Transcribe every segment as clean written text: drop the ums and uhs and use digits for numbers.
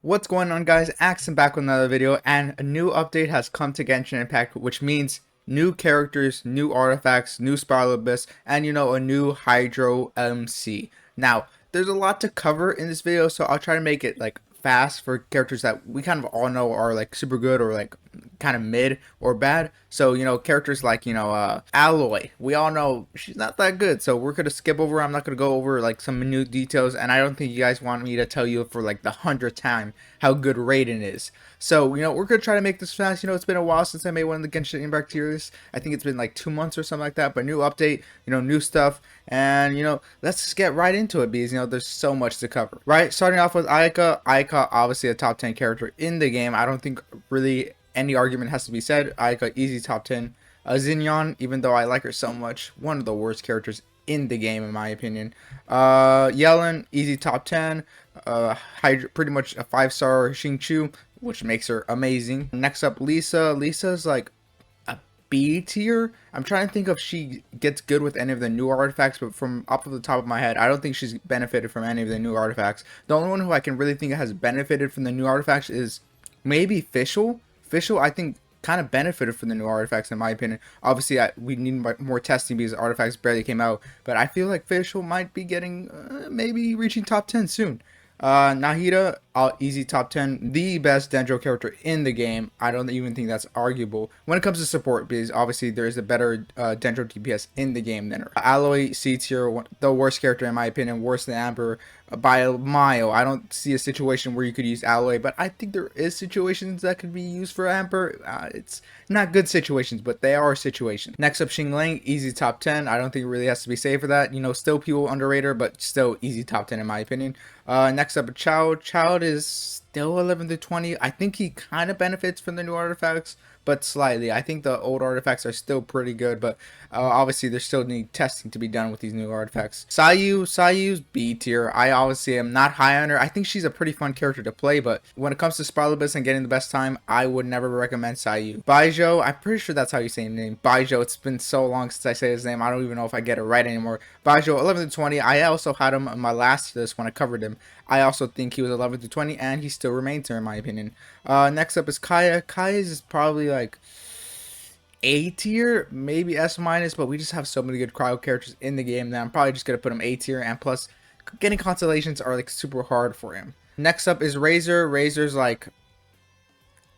What's going on, guys? Axon back with another video, and a new update has come to Genshin Impact, which means new characters, new artifacts, new Spiral Abyss, and a new Hydro MC. Now, there's a lot to cover in this video, so I'll try to make it like fast for characters that we kind of all know are like super good or like kind of mid or bad. So characters like Aloy, we all know she's not that good, so we're gonna skip over. I'm not gonna go over like some new details, and I don't think you guys want me to tell you for like the 100th time how good Raiden is. So we're gonna try to make this fast. It's been a while since I made one of the Genshin Impact tiers. I think it's been like 2 months or something like that, but new update, new stuff. And let's just get right into it, because there's so much to cover. Right, starting off with Ayaka, obviously a top 10 character in the game. I don't think really any argument has to be said. Ayaka, easy top 10. Xinyan, even though I like her so much, one of the worst characters in the game in my opinion. Yellen, easy top 10. Hydra, pretty much a 5-star Xingqiu, which makes her amazing. Next up, Lisa. Lisa's like a B tier. I'm trying to think if she gets good with any of the new artifacts, but from off of the top of my head, I don't think she's benefited from any of the new artifacts. The only one who I can really think has benefited from the new artifacts is maybe Fischl. Fischl, I think, kind of benefited from the new artifacts in my opinion. Obviously, we need more testing because artifacts barely came out, but I feel like Fischl might be getting maybe reaching top 10 soon. Nahida, easy top 10, the best Dendro character in the game. I don't even think that's arguable when it comes to support, because obviously there is a better Dendro DPS in the game than her. Aloy, C tier, the worst character in my opinion, worse than Amber by a mile. I don't see a situation where you could use Aloy, but I think there is situations that could be used for Amber. It's not good situations, but they are situations. Next up, Xingling, easy top 10. I don't think it really has to be safe for that. Still people underrate her, but still easy top 10 in my opinion. Next up, Child. Child is still 11 to 20. I think he kind of benefits from the new artifacts, but slightly. I think the old artifacts are still pretty good, but obviously there still need testing to be done with these new artifacts. Sayu's B tier. I obviously am not high on her. I think she's a pretty fun character to play, but when it comes to Spiral Abyss and getting the best time, I would never recommend Sayu. Baizhu, I'm pretty sure that's how you say his name. Baizhu, it's been so long since I say his name, I don't even know if I get it right anymore. Baizhu, 11 to 20. I also had him on my last list when I covered him. I also think he was 11 to 20, and he still remains there in my opinion. Next up is Kaya. Kaya is probably like A tier, maybe S minus, but we just have so many good cryo characters in the game that I'm probably just gonna put him A tier, and plus getting constellations are like super hard for him. Next up is Razor. Razor's like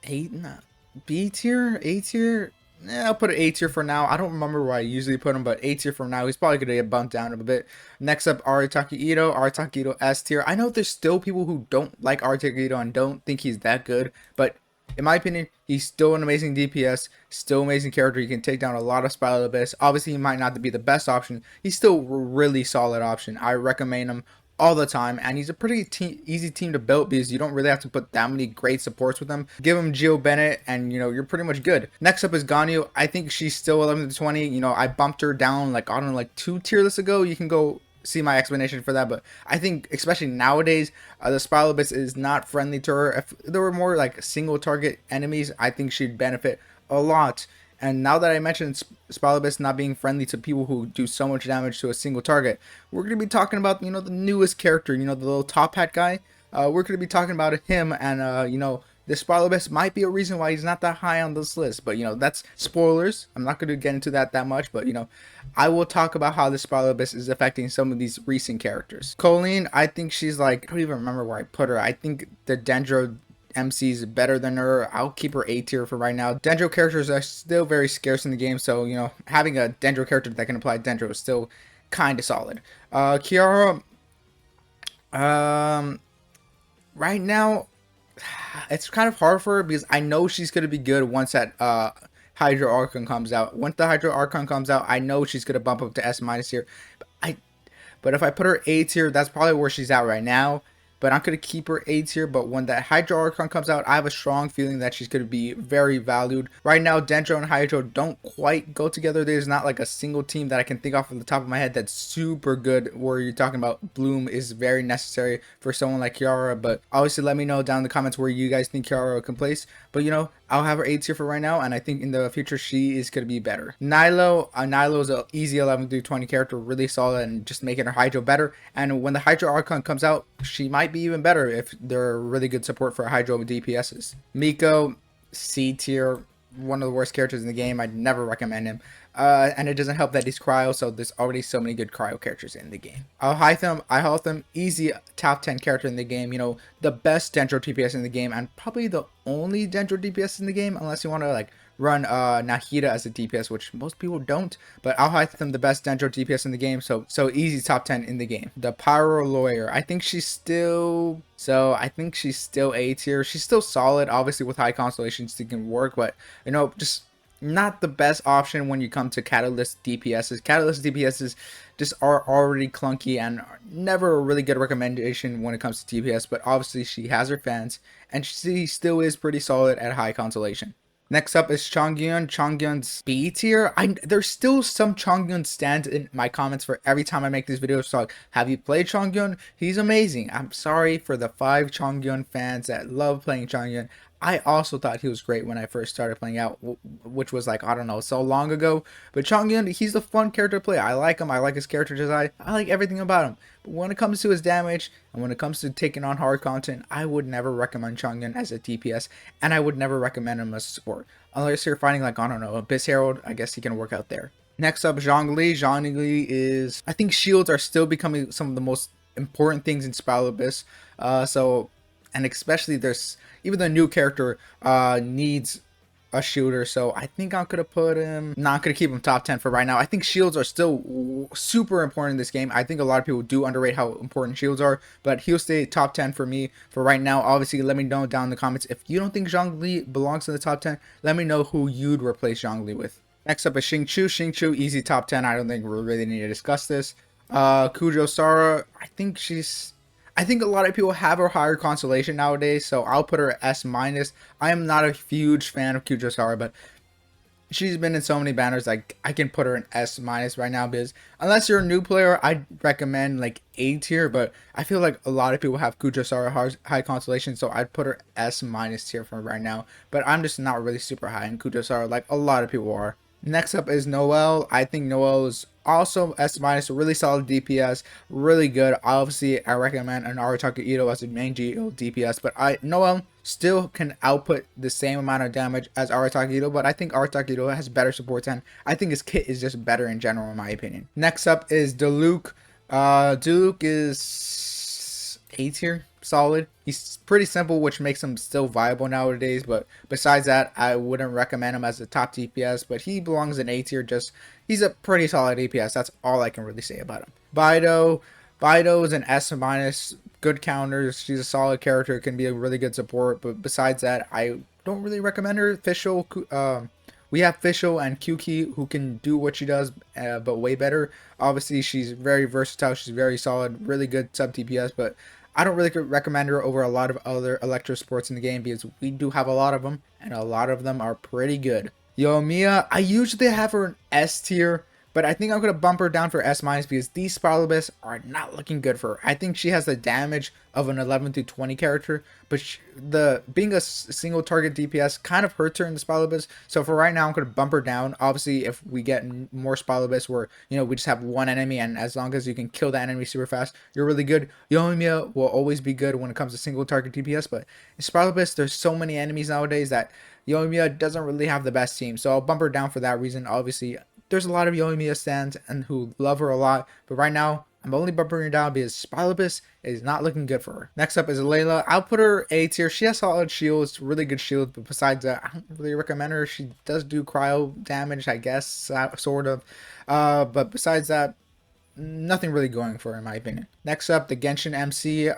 B tier, A tier. I'll put it A tier for now. I don't remember where I usually put him, but A tier for now. He's probably going to get bumped down a bit. Next up, Arataki Ito. Arataki Ito S tier. I know there's still people who don't like Arataki Ito and don't think he's that good, but in my opinion, he's still an amazing DPS, still amazing character. He can take down a lot of Spiral Abyss. Obviously, he might not be the best option. He's still a really solid option. I recommend him all the time, and he's a pretty easy team to build, because you don't really have to put that many great supports with him. Give him Geo Bennett and you're pretty much good. Next up is Ganyu. I think she's still 11 to 20. I bumped her down like, I don't know, like 2 tier lists ago. You can go see my explanation for that, but I think especially nowadays the Spiral Abyss is not friendly to her. If there were more like single target enemies, I think she'd benefit a lot. And now that I mentioned Spiral Abyss not being friendly to people who do so much damage to a single target, we're going to be talking about, the newest character, the little top hat guy. We're going to be talking about him, and, the Spiral Abyss might be a reason why he's not that high on this list. But, that's spoilers. I'm not going to get into that much, but, I will talk about how the Spiral Abyss is affecting some of these recent characters. Colleen, I think she's like, I don't even remember where I put her. I think the Dendro MC is better than her. I'll keep her A tier for right now. Dendro characters are still very scarce in the game, so having a Dendro character that can apply Dendro is still kind of solid. Kirara, right now it's kind of hard for her, because I know she's gonna be good once that Hydro Archon comes out. Once the Hydro Archon comes out, I know she's gonna bump up to S minus here. But if I put her A tier, that's probably where she's at right now. But I'm going to keep her A tier. But when that Hydro Archon comes out, I have a strong feeling that she's going to be very valued. Right now, Dendro and Hydro don't quite go together. There's not like a single team that I can think off the top of my head that's super good, where you're talking about Bloom is very necessary for someone like Kirara. But obviously, let me know down in the comments where you guys think Kirara can place. But I'll have her A tier for right now, and I think in the future she is going to be better. Nilo is an easy 11 through 20 character, really solid, and just making her Hydro better. And when the Hydro Archon comes out, she might might be even better if they're really good support for Hydro DPSs. Miko, C tier, one of the worst characters in the game. I'd never recommend him. And it doesn't help that he's cryo, so there's already so many good cryo characters in the game. I health him, easy top 10 character in the game. You know, the best Dendro DPS in the game, and probably the only Dendro DPS in the game, unless you want to like run Nahida as a DPS, which most people don't. But I'll hide them the best Dendro DPS in the game, so easy top 10 in the game. The Pyro Lawyer, I think she's still A tier. She's still solid. Obviously with high constellations she can work, but you know, just not the best option when you come to Catalyst DPSs. Catalyst DPSs just are already clunky and are never a really good recommendation when it comes to DPS, but obviously she has her fans and she still is pretty solid at high constellation. Next up is Chongyun. Chongyun's B tier. There's still some Chongyun stands in my comments for every time I make these videos. So have you played Chongyun? He's amazing. I'm sorry for the 5 Chongyun fans that love playing Chongyun. I also thought he was great when I first started playing out, which was like, I don't know, so long ago. But Chongyun, he's a fun character to play. I like him. I like his character design. I like everything about him. But when it comes to his damage and when it comes to taking on hard content, I would never recommend Chongyun as a DPS. And I would never recommend him as a support. Unless you're fighting like, I don't know, Abyss Herald, I guess he can work out there. Next up, Zhongli. Zhongli is, I think shields are still becoming some of the most important things in Spiral Abyss. And especially there's even the new character needs a shooter, so I think I'm gonna put him, not gonna keep him top 10 for right now. I think shields are still super important in this game. I think a lot of people do underrate how important shields are, but he'll stay top 10 for me for right now. Obviously, let me know down in the comments if you don't think Zhongli belongs in the top 10. Let me know who you'd replace Zhongli with. Next up is Xingqiu. Xingqiu, easy top 10. I don't think we really need to discuss this. Kujo Sara, I think a lot of people have her higher constellation nowadays, so I'll put her S-. I am not a huge fan of Kujo Sara, but she's been in so many banners, like I can put her in S- right now, because unless you're a new player, I'd recommend like A tier, but I feel like a lot of people have Kujo Sara high constellation, so I'd put her S- tier for right now, but I'm just not really super high in Kujo Sara like a lot of people are. Next up is Noelle. I think Noelle is also S-, really solid DPS, really good. Obviously, I recommend an Arataka Ito as a main Geo DPS, but Noelle still can output the same amount of damage as Arataka Ito, but I think Arataka Ito has better supports, and I think his kit is just better in general, in my opinion. Next up is Diluc. Diluc is A tier. Solid. He's pretty simple, which makes him still viable nowadays, but besides that, I wouldn't recommend him as a top DPS, but he belongs in A tier. Just he's a pretty solid DPS. That's all I can really say about him. Baizhu is an S-, good counters. She's a solid character, can be a really good support, but besides that, I don't really recommend her. We have Fischl and Kyuki who can do what she does, but way better. Obviously, she's very versatile. She's very solid, really good sub DPS, but I don't really recommend her over a lot of other Electro sports in the game because we do have a lot of them, and a lot of them are pretty good. Yoimiya, I usually have her in S tier, but I think I'm going to bump her down for S- because these Spiral Abyss are not looking good for her. I think she has the damage of an 11 through 20 character, but being a single target DPS kind of hurts her in the Spiral Abyss. So for right now, I'm going to bump her down. Obviously, if we get more Spiral Abyss where, you know, we just have one enemy, and as long as you can kill that enemy super fast, you're really good. Yoimiya will always be good when it comes to single target DPS, but in Spiral Abyss, there's so many enemies nowadays that Yoimiya doesn't really have the best team. So I'll bump her down for that reason. Obviously, there's a lot of Yoimiya stands and who love her a lot, but right now I'm only bumping her down because Spiral Abyss is not looking good for her. Next up is Layla. I'll put her A tier. She has solid shields, really good shields, but besides that, I don't really recommend her. She does do cryo damage, I guess, sort of, but besides that, nothing really going for her in my opinion. Next up, the Genshin MC.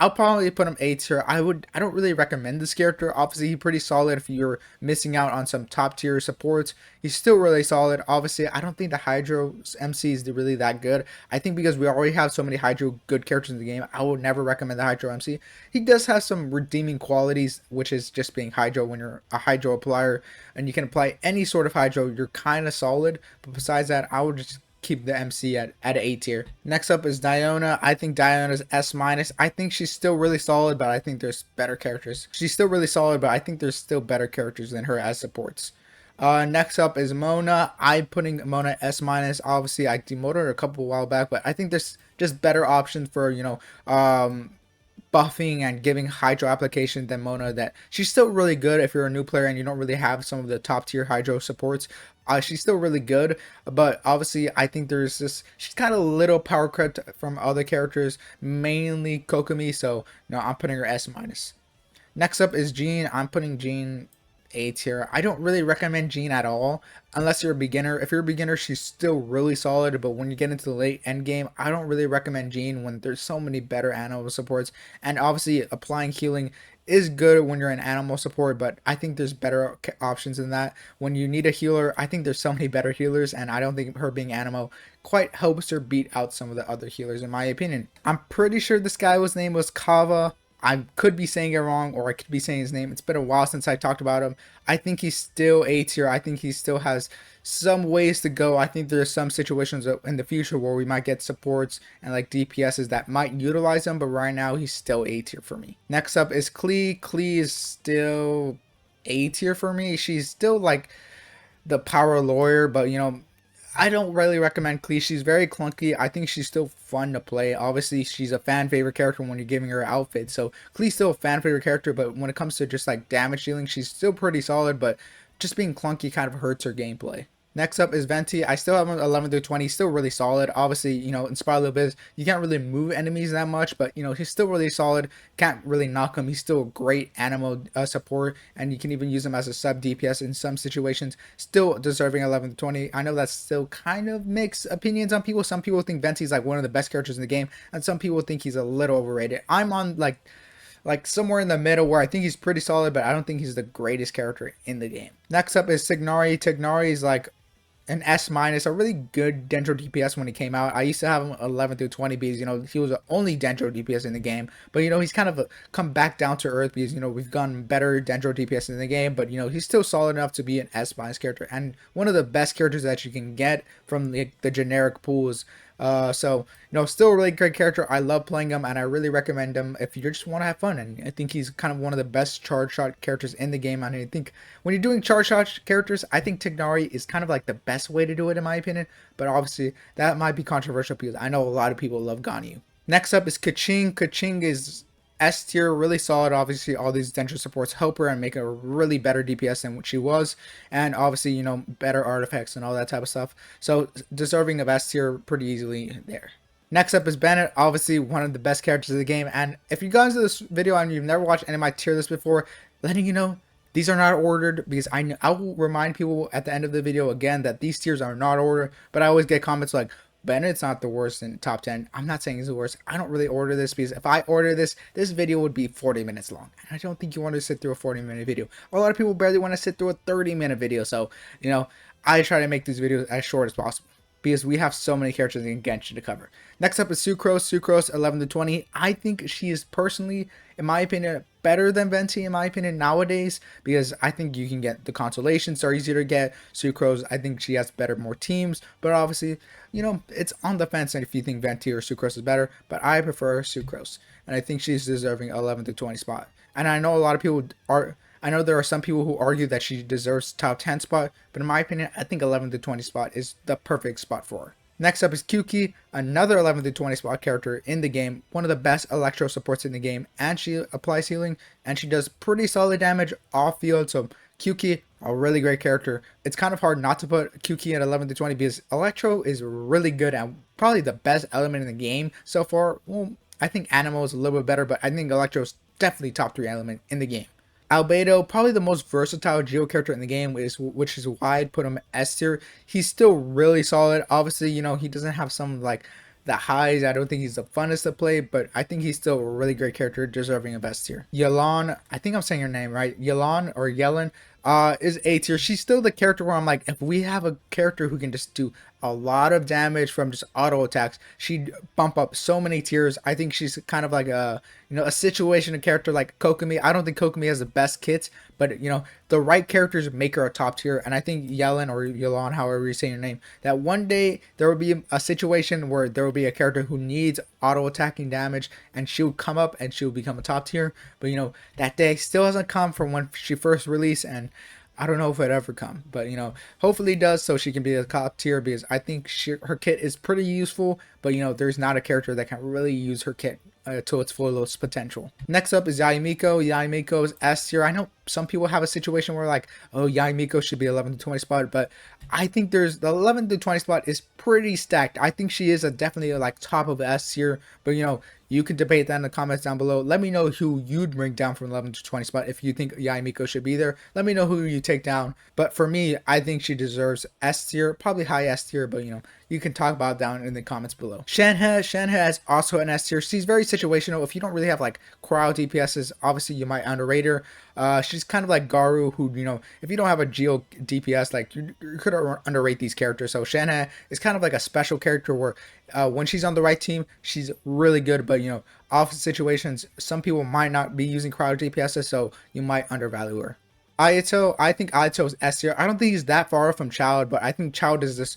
I'll probably put him A tier. I don't really recommend this character. Obviously, he's pretty solid if you're missing out on some top tier supports. He's still really solid. Obviously, I don't think the Hydro MC is really that good. I think because we already have so many Hydro good characters in the game, I would never recommend the Hydro MC. He does have some redeeming qualities, which is just being Hydro when you're a Hydro applier, and you can apply any sort of Hydro. You're kind of solid, but besides that, I would just keep the MC at A tier. Next up is Diona. I think Diona's S-. I think she's still really solid, but I think there's better characters. She's still really solid, but I think there's still better characters than her as supports. Next up is Mona. I'm putting Mona S minus. Obviously, I demoted her a couple while back, but I think there's just better options for buffing and giving hydro application than Mona. That she's still really good if you're a new player and you don't really have some of the top tier hydro supports. She's still really good, but obviously I think there's this, she's kind of a little power cut from other characters, mainly Kokomi. So no, I'm putting her S minus. Next up is Jean. I'm putting Jean A tier. I don't really recommend Jean at all unless you're a beginner. If you're a beginner, she's still really solid, but when you get into the late end game, I don't really recommend Jean when there's so many better animal supports. And obviously applying healing is good when you're an animal support, but I think there's better options than that. When you need a healer, I think there's so many better healers, and I don't think her being animal quite helps her beat out some of the other healers in my opinion. I'm pretty sure this guy's name was Kaveh. I could be saying it wrong, or I could be saying his name. It's been a while since I talked about him. I think he's still A tier. I think he still has some ways to go. I think there's some situations in the future where we might get supports and like DPSs that might utilize him, but right now he's still A tier for me. Next up is Klee. Klee is still A tier for me. She's still like the power lawyer, but I don't really recommend Klee. She's very clunky. I think she's still fun to play. Obviously, she's a fan favorite character when you're giving her outfit. So Klee's still a fan favorite character, but when it comes to just like damage dealing, she's still pretty solid, but just being clunky kind of hurts her gameplay. Next up is Venti. I still have him 11 through 20. Still really solid. Obviously, in Spiral Biz, you can't really move enemies that much, but he's still really solid. Can't really knock him. He's still a great animal support, and you can even use him as a sub DPS in some situations. Still deserving 11 to 20. I know that's still kind of mixed opinions on people. Some people think Venti's like one of the best characters in the game, and some people think he's a little overrated. I'm on like somewhere in the middle where I think he's pretty solid, but I don't think he's the greatest character in the game. Next up is Tignari. Tignari is like an S minus, a really good Dendro DPS when he came out. I used to have him 11 through 20 because he was the only Dendro DPS in the game, but he's kind of come back down to earth because we've gotten better Dendro DPS in the game, but he's still solid enough to be an S minus character and one of the best characters that you can get from the generic pools. So still a really great character. I love playing him, and I really recommend him if you just want to have fun. And I think he's kind of one of the best charge shot characters in the game. And I think when you're doing charge shot characters, I think Tignari is kind of like the best way to do it in my opinion. But obviously that might be controversial because I know a lot of people love Ganyu. Next up is Keqing. Keqing is S tier, really solid. Obviously, all these Dendro supports help her and make her a really better DPS than what she was, and obviously, better artifacts and all that type of stuff. So deserving of S tier pretty easily there. Next up is Bennett, obviously one of the best characters of the game. And if you guys into this video and you've never watched any of my tier lists before, letting you know these are not ordered because I will remind people at the end of the video again that these tiers are not ordered. But I always get comments like, Bennett's not the worst in top 10. I'm not saying he's the worst. I don't really order this because if I order this video would be 40 minutes long. And I don't think you want to sit through a 40-minute video. A lot of people barely want to sit through a 30-minute video. So, I try to make these videos as short as possible because we have so many characters in Genshin to cover. Next up is Sucrose. Sucrose 11 to 20. I think she is personally, in my opinion, better than Venti in my opinion nowadays because I think you can get the constellations are easier to get. Sucrose, I think she has more teams, but obviously, it's on the fence if you think Venti or Sucrose is better, but I prefer Sucrose, and I think she's deserving 11 to 20 spot. And I know a lot of people I know there are some people who argue that she deserves top 10 spot, but in my opinion, I think 11 to 20 spot is the perfect spot for her. Next up is Kyuki, another 11 to 20 spot character in the game, one of the best electro supports in the game, and she applies healing, and she does pretty solid damage off field. So Kyuki, a really great character. It's kind of hard not to put Kyuki at 11 to 20 because electro is really good and probably the best element in the game so far. Well, I think Animal is a little bit better, but I think electro is definitely top 3 element in the game. Albedo, probably the most versatile Geo character in the game, which is why I'd put him S tier. He's still really solid. Obviously, he doesn't have some like the highs. I don't think he's the funnest to play, but I think he's still a really great character, deserving of S tier. Yelan, I think I'm saying her name right. Yelan or Yellen is A tier. She's still the character where I'm like, if we have a character who can just do a lot of damage from just auto attacks, she'd bump up so many tiers. I think she's kind of like a situation character like Kokomi. I don't think Kokomi has the best kits, but the right characters make her a top tier. And I think Yellen or Yelan, however you say your name, that one day there will be a situation where there will be a character who needs auto attacking damage and she'll come up and she'll become a top tier. But that day still hasn't come from when she first released, and I don't know if it ever come, but hopefully it does, so she can be a top tier, because I think her kit is pretty useful, but there's not a character that can really use her kit to its fullest potential. Next up is Yayimiko. Yayimiko's S tier. I know some people have a situation where like, oh, Yayimiko should be 11 to 20 spot, but I think there's the 11 to 20 spot is pretty stacked. I think she is definitely like top of S tier, but you can debate that in the comments down below. Let me know who you'd bring down from 11 to 20 spot. If you think Yayimiko should be there, let me know who you take down. But for me, I think she deserves S tier, probably high S tier, but you can talk about it down in the comments below. Shenhe is also an S tier. She's very situational. If you don't really have like crowd DPSs, obviously you might underrate her. She's kind of like Garu, who if you don't have a Geo DPS, like you could underrate these characters. So Shenhe is kind of like a special character where when she's on the right team, she's really good, but off situations, some people might not be using crowd DPSs, so you might undervalue her. Ayato, I think Ayato's S tier. I don't think he's that far from Child, but I think Child is this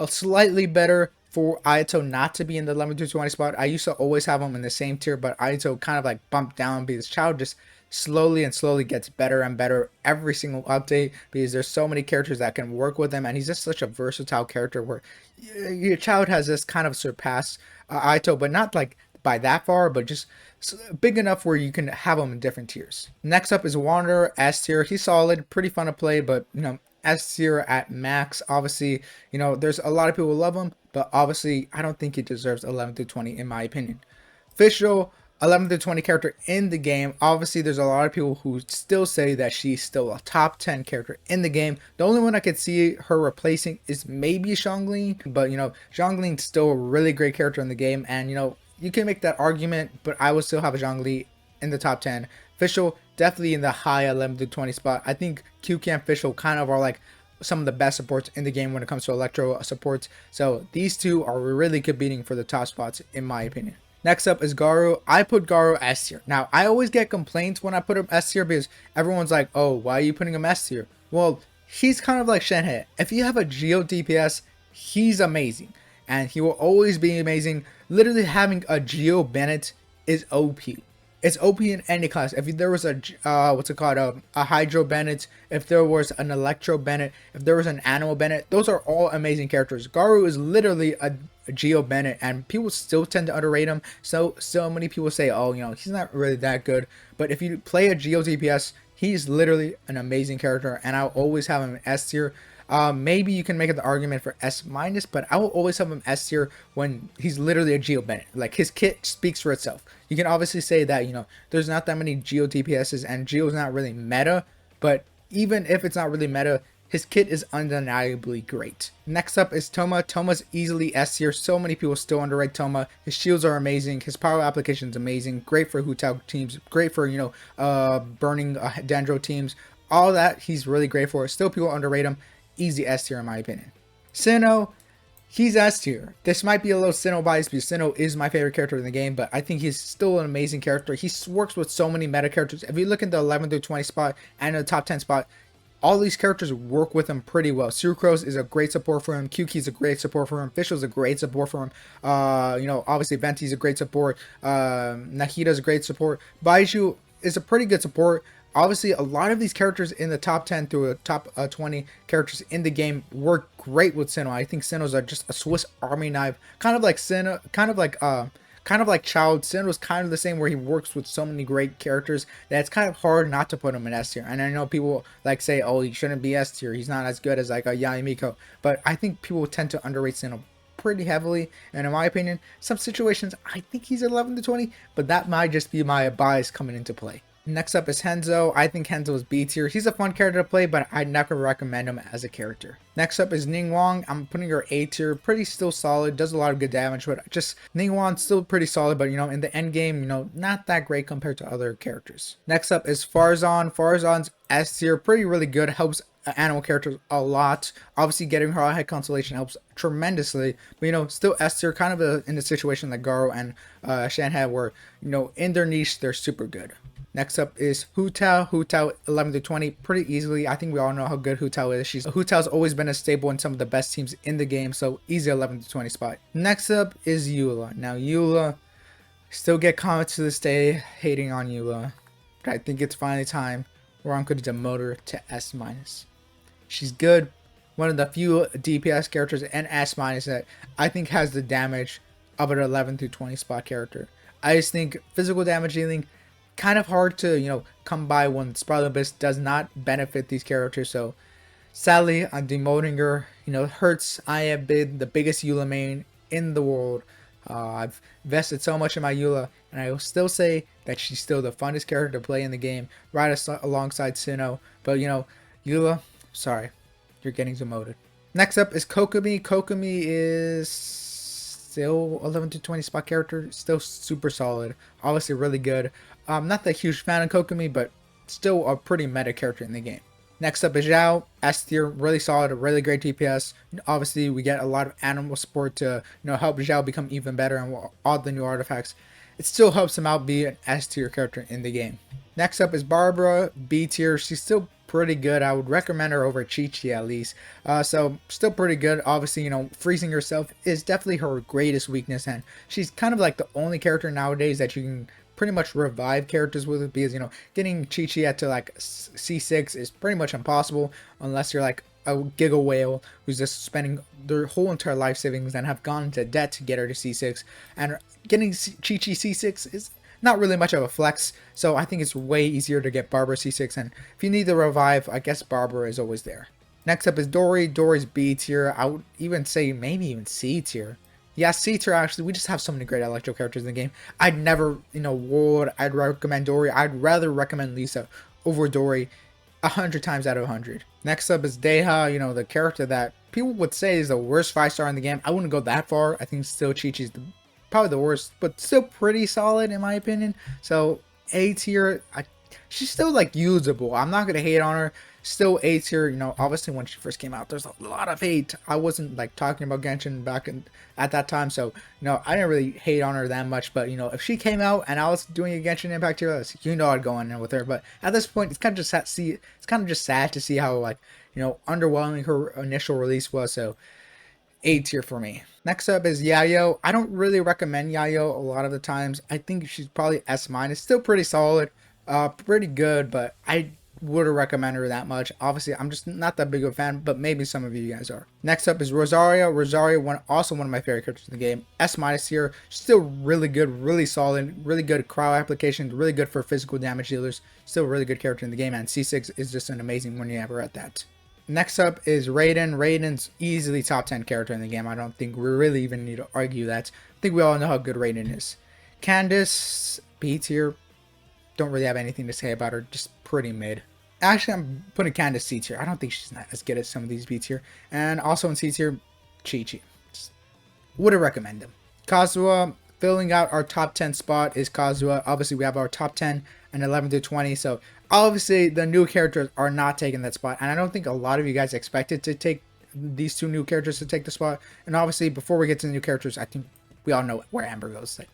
slightly better for Ayato not to be in the 11 to 20 spot. I used to always have him in the same tier, but Ayato kind of like bumped down because Child just slowly gets better and better every single update, because there's so many characters that can work with him, and he's just such a versatile character where your Child has this kind of surpassed Ayato, but not like by that far, but just big enough where you can have them in different tiers. Next up is Wanderer, S tier. He's solid, pretty fun to play, but S tier at max. Obviously, there's a lot of people who love him, but obviously I don't think he deserves 11 to 20 in my opinion. Official 11 to 20 character in the game. Obviously, there's a lot of people who still say that she's still a top 10 character in the game. The only one I could see her replacing is maybe Xiangling, but Xiangling's still a really great character in the game, and you can make that argument, but I would still have a Zhongli in the top 10. Official, definitely in the high 11 to 20 spot. I think QQ and Official kind of are like some of the best supports in the game when it comes to Electro supports. So these two are really competing for the top spots in my opinion. Next up is Garu. I put Garu S tier. Now, I always get complaints when I put him S tier because everyone's like, oh, why are you putting him S tier? Well, he's kind of like Shenhe. If you have a Geo DPS, he's amazing. And he will always be amazing. Literally having a Geo Bennett is OP. It's OP in any class. If there was a a Hydro Bennett, if there was an Electro Bennett, if there was an Animal Bennett, those are all amazing characters. Garu is literally a Geo Bennett, and people still tend to underrate him. So many people say, oh, he's not really that good. But if you play a Geo DPS, he's literally an amazing character, and I'll always have him in S tier. Maybe you can make the argument for S minus, but I will always have him S tier when he's literally a Geo Bennett. Like, his kit speaks for itself. You can obviously say that, there's not that many Geo DPSs and Geo's not really meta, but even if it's not really meta, his kit is undeniably great. Next up is Thoma. Thoma's easily S tier. So many people still underrate Thoma. His shields are amazing. His power application is amazing. Great for Hu Tao teams. Great for, burning Dendro teams. All that he's really great for. Still people underrate him. Easy S tier in my opinion. Cyno, he's S tier. This might be a little Cyno bias because Cyno is my favorite character in the game, but I think he's still an amazing character. He works with so many meta characters. If you look at the 11 to 20 spot and the top 10 spot, all these characters work with him pretty well. Sucrose is a great support for him. QQ is a great support for him. Official is a great support for him. Obviously Venti is a great support. Nahida is a great support. Baizhu is a pretty good support. Obviously, a lot of these characters in the top 10 through the top 20 characters in the game work great with Cyno. I think Cyno's are just a Swiss Army knife, kind of like Cyno, kind of like Child. Cyno's kind of the same, where he works with so many great characters that it's kind of hard not to put him in S tier. And I know people like say, oh, he shouldn't be S tier. He's not as good as like a Yayimiko. But I think people tend to underrate Cyno pretty heavily, and in my opinion, some situations I think he's 11 to 20, but that might just be my bias coming into play. Next up is Henzo. I think Henzo is B tier. He's a fun character to play, but I'd never recommend him as a character. Next up is Ningguang. I'm putting her A tier. Pretty still solid. Does a lot of good damage, but just Ningguang's still pretty solid, but in the end game, not that great compared to other characters. Next up is Farzan. Farzan's S tier. Pretty really good. Helps animal characters a lot. Obviously, getting her head constellation helps tremendously, but still S tier, kind of in the situation like Garo and Shenhe, where in their niche they're super good. Next up is Hu Tao. Hu Tao 11 to 20 pretty easily. I think we all know how good Hu Tao is. Hu Tao's always been a staple in some of the best teams in the game, so easy 11 to 20 spot. Next up is Eula. Now Eula, still get comments to this day hating on Eula, but I think it's finally time where I'm going to demote her to S minus. She's good. One of the few DPS characters and S- that I think has the damage of an 11 through 20 spot character. I just think physical damage dealing kind of hard to, come by when Spartan Abyss does not benefit these characters. So sadly, I'm demoting her. It hurts. I have been the biggest Eula main in the world. I've invested so much in my Eula, and I will still say that she's still the funnest character to play in the game, right alongside Cyno. But Eula, sorry, you're getting demoted. Next up is Kokomi. Kokomi is still 11 to 20 spot character, still super solid, obviously really good. I'm not that huge fan of Kokomi, but still a pretty meta character in the game. Next up is Zhao, S tier, really solid, really great DPS. Obviously, we get a lot of animal support to help Zhao become even better and all the new artifacts. It still helps him out be an S tier character in the game. Next up is Barbara, B tier. She's still pretty good. I would recommend her over Chi-Chi at least. So still pretty good. Obviously, freezing herself is definitely her greatest weakness, and she's kind of like the only character nowadays that you can pretty much revive characters with it, because getting Chi-Chi at to like C6 is pretty much impossible unless you're like a Giga Whale who's just spending their whole entire life savings and have gone into debt to get her to C6, and getting Chi-Chi C6 is not really much of a flex, so I think it's way easier to get Barbara C6, and if you need the revive, I guess Barbara is always there. Next up is Dory. Dory's B tier. I would even say maybe even C tier. Yeah, C tier actually. We just have so many great electro characters in the game. I'd never, I'd recommend Dory. I'd rather recommend Lisa over Dory 100 times out of 100. Next up is Deha, the character that people would say is the worst 5-star in the game. I wouldn't go that far. I think still Chi-Chi's probably the worst, but still pretty solid in my opinion. So A tier, she's still like usable. I'm not gonna hate on her. Still A tier. Obviously when she first came out, there's a lot of hate. I wasn't like talking about Genshin back at that time, so I didn't really hate on her that much. But if she came out and I was doing a Genshin Impact tier list, I'd go in there with her. But at this point, it's kind of just sad to see how like underwhelming her initial release was. So A tier for me. Next up is Yayo. I don't really recommend Yayo a lot of the times. I think she's probably S-. Still pretty solid, pretty good, but I wouldn't recommend her that much. Obviously, I'm just not that big of a fan, but maybe some of you guys are. Next up is Rosario. Rosario, also one of my favorite characters in the game. S- here, still really good, really solid, really good crowd applications, really good for physical damage dealers. Still a really good character in the game, and C6 is just an amazing when you're ever at that. Next up is Raiden. Raiden's easily top 10 character in the game. I don't think we really even need to argue that. I think we all know how good Raiden is. Candace, B tier. Don't really have anything to say about her. Just pretty mid. Actually, I'm putting Candace C tier. I don't think she's not as good as some of these B tier. And also in C tier, Chi-Chi. Wouldn't recommend them. Kazuha, filling out our top 10 spot is Kazuha. Obviously, we have our top 10 and 11 to 20. So obviously, the new characters are not taking that spot. And I don't think a lot of you guys expected to take these two new characters to take the spot. And obviously, before we get to the new characters, I think we all know where Amber goes. Like,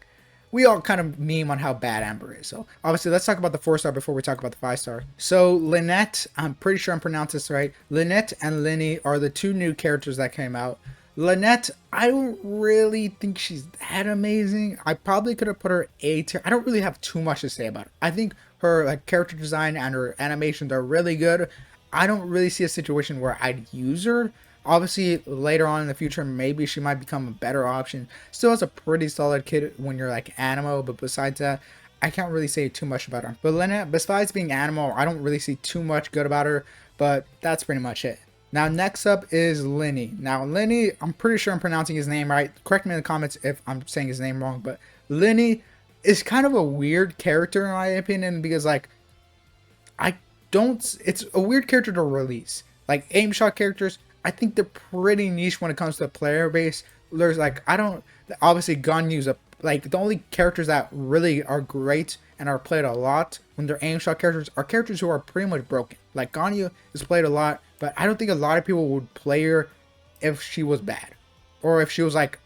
we all kind of meme on how bad Amber is. So obviously, let's talk about the 4-star before we talk about the 5-star. So Lynette, I'm pretty sure I'm pronouncing this right. Lynette and Lyney are the two new characters that came out. Lynette, I don't really think she's that amazing. I probably could have put her A tier. I don't really have too much to say about her. I think her like character design and her animations are really good. I don't really see a situation where I'd use her. Obviously, later on in the future, maybe she might become a better option. Still has a pretty solid kit when you're like Animo, but besides that, I can't really say too much about her. But Lynette, besides being Animo, I don't really see too much good about her, but that's pretty much it. Now, next up is Lyney. Now, Lyney, I'm pretty sure I'm pronouncing his name right. Correct me in the comments if I'm saying his name wrong, but Lyney is kind of a weird character in my opinion, because like, it's a weird character to release. Like, aim shot characters, I think they're pretty niche when it comes to the player base. There's like, obviously Ganyu's like the only characters that really are great and are played a lot when they're aim shot characters are characters who are pretty much broken. Like Ganyu is played a lot, but I don't think a lot of people would play her if she was bad, or if she was like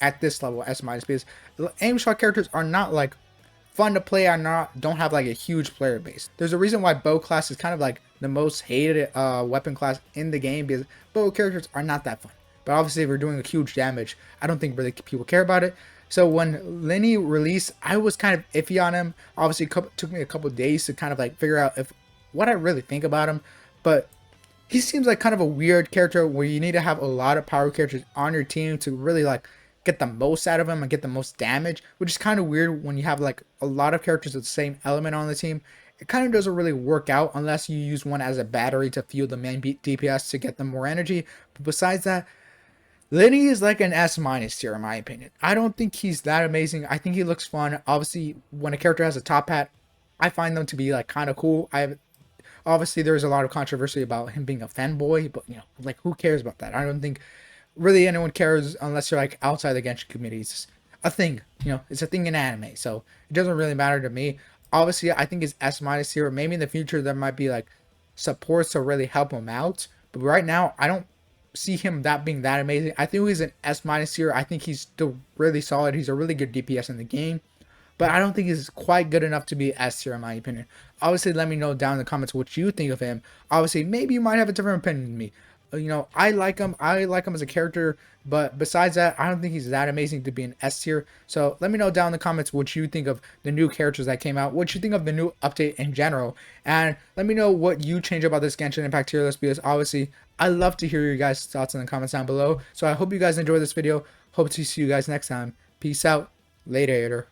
at this level S-, because aim shot characters are not like fun to play, don't have like a huge player base. There's a reason why bow class is kind of like the most hated weapon class in the game, because bow characters are not that fun. But obviously, if we're doing a huge damage, I don't think really people care about it. So when Lyney released, I was kind of iffy on him. Obviously, it took me a couple days to kind of like figure out what I really think about him. But he seems like kind of a weird character where you need to have a lot of power characters on your team to really like get the most out of him and get the most damage, which is kind of weird when you have like a lot of characters with the same element on the team. It kind of doesn't really work out unless you use one as a battery to fuel the main DPS to get them more energy. But besides that, Lyney is like an S minus tier in my opinion. I don't think he's that amazing. I think he looks fun. Obviously, when a character has a top hat, I find them to be like kind of cool. Obviously there's a lot of controversy about him being a fanboy, but you know, like who cares about that? I don't think really anyone cares unless you're like outside the Genshin community. It's a thing, you know, it's a thing in anime, so it doesn't really matter to me. Obviously, I think it's S minus here. Maybe in the future there might be like supports to really help him out, but right now I don't see him that being that amazing. I think he's an S minus here. I think he's still really solid. He's a really good DPS in the game, but I don't think he's quite good enough to be S tier in my opinion. Obviously, let me know down in the comments what you think of him. Obviously, maybe you might have a different opinion than me. You know, I like him. I like him as a character, but besides that, I don't think he's that amazing to be an S tier. So let me know down in the comments what you think of the new characters that came out, what you think of the new update in general, and let me know what you change about this Genshin Impact tier list, because obviously I love to hear your guys' thoughts in the comments down below. So I hope you guys enjoyed this video. Hope to see you guys next time. Peace out. Later.